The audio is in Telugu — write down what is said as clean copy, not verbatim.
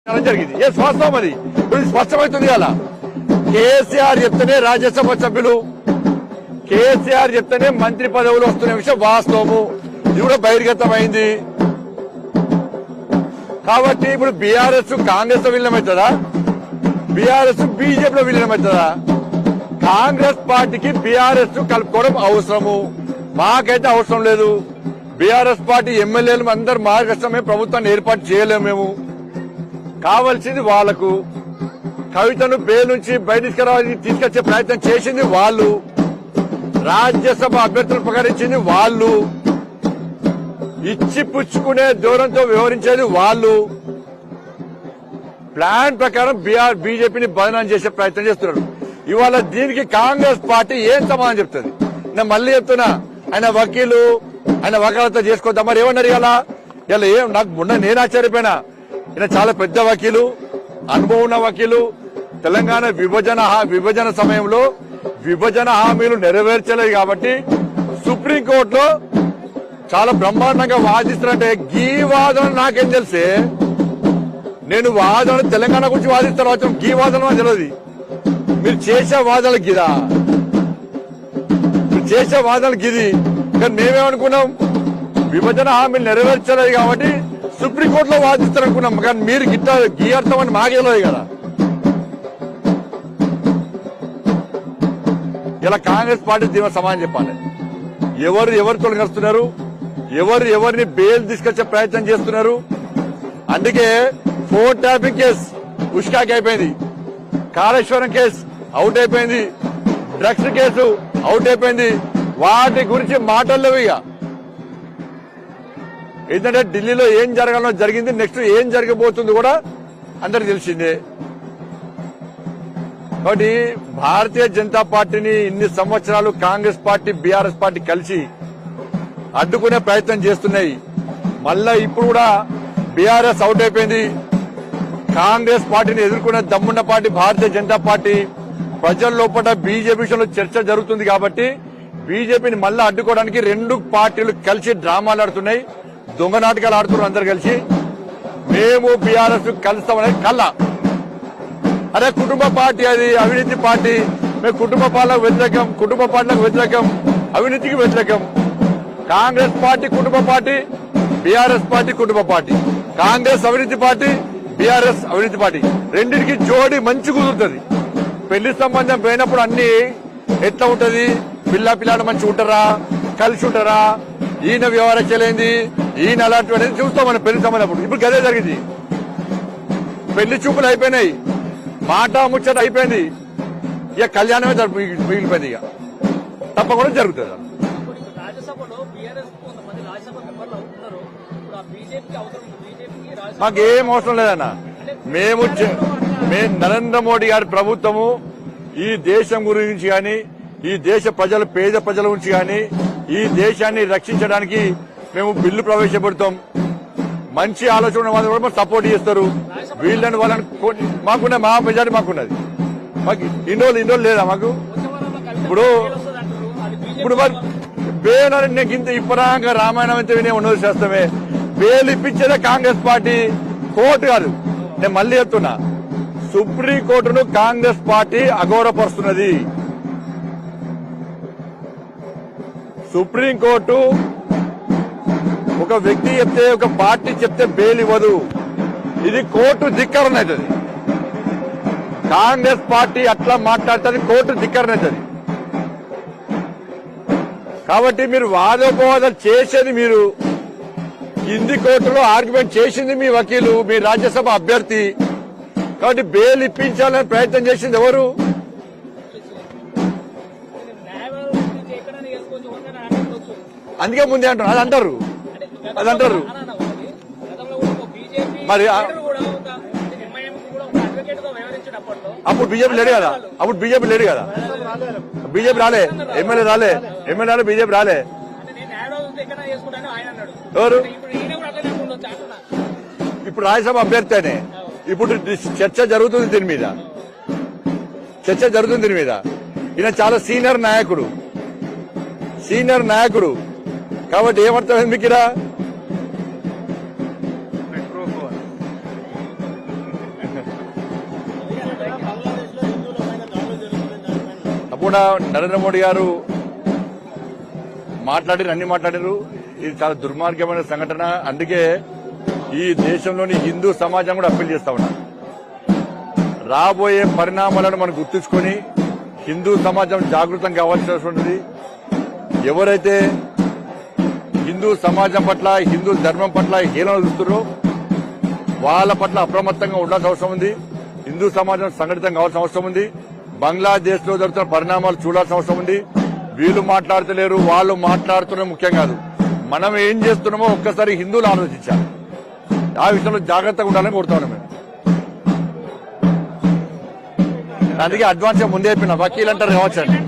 జరిగింది ఏ వాస్తవం అది ఇప్పుడు స్పష్టమవుతుంది కదా. కేసీఆర్ చెప్తేనే రాజ్యసభ సభ్యులు, కేసీఆర్ చెప్తేనే మంత్రి పదవులు వస్తున్న విషయం వాస్తవము. ఇది కూడా బహిర్గతమైంది. కాబట్టి ఇప్పుడు బీఆర్ఎస్ కాంగ్రెస్ లో విలీనమవుతుందా, బీఆర్ఎస్ బీజేపీలో విలీనమవుతుందా? కాంగ్రెస్ పార్టీకి బీఆర్ఎస్ కలుపుకోవడం అవసరము, మాకైతే అవసరం లేదు. బీఆర్ఎస్ పార్టీ ఎమ్మెల్యేలు అందరు మార్గదర్శనమే ప్రభుత్వాన్ని ఏర్పాటు చేయలేము. మేము కావాల్సింది వాళ్లకు. కవితను బెయిల్ నుంచి బయటికి తీసుకొచ్చే ప్రయత్నం చేసింది వాళ్ళు, రాజ్యసభ అభ్యర్థులు ప్రకటించింది వాళ్ళు, ఇచ్చి పుచ్చుకునే దూరంతో వ్యవహరించేది వాళ్ళు. ప్లాన్ ప్రకారం బీజేపీని బదనాం చేసే ప్రయత్నం చేస్తున్నారు. ఇవాళ దీనికి కాంగ్రెస్ పార్టీ ఏం సమాధానం చెప్తుంది? నేను మళ్ళీ చెప్తున్నా, ఆయన వకీలు, ఆయన వకాలతో చేసుకోద్దాం. మరి ఏమన్నారు ఇలా ఏం నాకు మొన్న నేను ఆశ్చర్యపోయినా. ఈయన చాలా పెద్ద వకీలు, అనుభవం ఉన్న వకీలు. తెలంగాణ విభజన సమయంలో విభజన హామీలు నెరవేర్చలేదు కాబట్టి సుప్రీంకోర్టులో చాలా బ్రహ్మాండంగా వాదిస్తున్నట్టే. గీ వాదన నాకేం తెలిసే, నేను వాదన తెలంగాణ గురించి వాదిస్తాను, గీ వాదన తెలియదు. మీరు చేసే వాదనలు గిదా, మీరు చేసే వాదనలు గిది. కానీ మేమేమనుకున్నాం, విభజన హామీలు నెరవేర్చలేదు కాబట్టి సుప్రీంకోర్టులో వాదిస్తారు అనుకున్నాం. కానీ మీరు గిట్ట గీ అర్థం అని మాకే తెలియదు కదా. ఇలా కాంగ్రెస్ పార్టీ దీని సమాధానం చెప్పాలి. ఎవరు తొలగిస్తున్నారు, ఎవరిని బెయిల్ తీసుకొచ్చే ప్రయత్నం చేస్తున్నారు. అందుకే 4 ట్యాపింగ్ కేసు ఉష్కాకి అయిపోయింది, కాళేశ్వరం కేసు అవుట్ అయిపోయింది, డ్రగ్స్ కేసు అవుట్ అయిపోయింది. వాటి గురించి మాటల్లేవు. ఇక ఏంటంటే ఢిల్లీలో ఏం జరగాలో జరిగింది, నెక్స్ట్ ఏం జరగబోతుంది కూడా అందరికి తెలిసిందే. కాబట్టి భారతీయ జనతా పార్టీని ఇన్ని సంవత్సరాలు కాంగ్రెస్ పార్టీ, బీఆర్ఎస్ పార్టీ కలిసి అడ్డుకునే ప్రయత్నం చేస్తున్నాయి. మళ్ళా ఇప్పుడు కూడా బీఆర్ఎస్ అవుట్ అయిపోయింది. కాంగ్రెస్ పార్టీని ఎదుర్కొనే దమ్మున్న పార్టీ భారతీయ జనతా పార్టీ. ప్రజల లోపల బీజేపీ విషయంలో చర్చ జరుగుతుంది కాబట్టి బీజేపీని మళ్ళా అడ్డుకోవడానికి 2 పార్టీలు కలిసి డ్రామాలు ఆడుతున్నాయి, దొంగ నాటకాలు ఆడుతున్నారు. అందరు కలిసి మేము బీఆర్ఎస్ కలుస్తామనేది కల్లా. అదే కుటుంబ పార్టీ, అది అవినీతి పార్టీ. మేము కుటుంబ పాలనకు వ్యతిరేకం, కుటుంబ పాలనకు వ్యతిరేకం, అవినీతికి వ్యతిరేకం. కాంగ్రెస్ పార్టీ కుటుంబ పార్టీ, బీఆర్ఎస్ పార్టీ కుటుంబ పార్టీ. కాంగ్రెస్ అవినీతి పార్టీ, బీఆర్ఎస్ అవినీతి పార్టీ. రెండింటికి జోడి మంచి కుదురుతుంది. పెళ్లి సంబంధం పోయినప్పుడు అన్ని ఎట్లా ఉంటది, పిల్లాడు మంచిగా ఉంటారా, కలిసి ఉంటారా, ఈయన వ్యవహారం చేయలేంది, ఈయన అలాంటి అనేది చూస్తాం మనం పెళ్లి సంబంధం. ఇప్పుడు గదే జరిగింది. పెళ్లి చూపులు అయిపోయినాయి, మాట ముచ్చట అయిపోయింది, ఇక కళ్యాణమే మిగిలిపోయింది. ఇక తప్పకుండా జరుగుతుంది. మాకేం అవసరం లేదన్న. మేము నరేంద్ర మోడీ గారి ప్రభుత్వము ఈ దేశం గురించి గాని, ఈ దేశ ప్రజలు, పేద ప్రజల గురించి గాని, ఈ దేశాన్ని రక్షించడానికి మేము బిల్లు ప్రవేశపెడతాం. మంచి ఆలోచన వాళ్ళు కూడా సపోర్ట్ చేస్తారు. వీళ్ళని వాళ్ళని మాకున్న మా మెజారిటీ మాకున్నది. మాకు ఇన్ని రోజులు లేదా మాకు? ఇప్పుడు మరి బేల్ నీకు ఇంత ఇప్పటిదాకా రామాయణం అయితే వినే ఉన్నది చేస్తామే. బేల్ ఇప్పించేదే కాంగ్రెస్ పార్టీ, కోర్టు కాదు. నేను మళ్ళీ చెప్తున్నా, సుప్రీంకోర్టును కాంగ్రెస్ పార్టీ అగౌరవపరుస్తున్నది. సుప్రీంకోర్టు ఒక వ్యక్తి చెప్తే, ఒక పార్టీ చెప్తే బెయిల్ ఇవ్వదు. ఇది కోర్టు ధిక్కరణ అవుతుంది. కాంగ్రెస్ పార్టీ అట్లా మాట్లాడుతుంది, కోర్టు ధిక్కరణ అవుతుంది. కాబట్టి మీరు వాదోపవాదాలు చేసేది మీరు, హిందీ కోర్టులో ఆర్గ్యుమెంట్ చేసింది మీ వకీలు, మీ రాజ్యసభ అభ్యర్థి. కాబట్టి బెయిల్ ఇప్పించాలని ప్రయత్నం చేసింది ఎవరు? అందుకే ముందే అంటారు, అది అంటారు. మరి అప్పుడు బీజేపీ లేడు కదా, బీజేపీ రాలే, ఎమ్మెల్యే రాలే, బీజేపీ రాలే. ఎవరు? ఇప్పుడు రాజ్యసభ అభ్యర్థి అనే ఇప్పుడు చర్చ జరుగుతుంది దీని మీద. ఈయన చాలా సీనియర్ నాయకుడు కాబట్టి ఏమర్థమైంది మీకు? తప్పకుండా నరేంద్ర మోడీ గారు అన్ని మాట్లాడారు. ఇది చాలా దుర్మార్గమైన సంఘటన. అందుకే ఈ దేశంలోని హిందూ సమాజం కూడా అప్పీల్ చేస్తా ఉన్నారు. రాబోయే పరిణామాలను మనం గుర్తుంచుకొని హిందూ సమాజం జాగృతం కావాల్సినటువంటిది. ఎవరైతే హిందూ సమాజం పట్ల హిందూ ధర్మం పట్ల హీనం చూస్తున్నారో వాళ్ళ పట్ల అప్రమత్తంగా ఉండాల్సిన అవసరం ఉంది. హిందూ సమాజం సంఘటితం కావాల్సిన అవసరం ఉంది. బంగ్లాదేశ్ లో జరుగుతున్న పరిణామాలు చూడాల్సిన అవసరం ఉంది. వీళ్ళు మాట్లాడతలేరు, వాళ్ళు మాట్లాడుతున్న ముఖ్యం కాదు. మనం ఏం చేస్తున్నామో ఒక్కసారి హిందువులు ఆలోచించాలి. ఆ విషయంలో జాగ్రత్తగా ఉండాలని కోరుతా ఉన్నాం మేము. అందుకే అడ్వాన్స్ గా ముందే చెప్పిన వకీల్ అంటారు కావచ్చండి.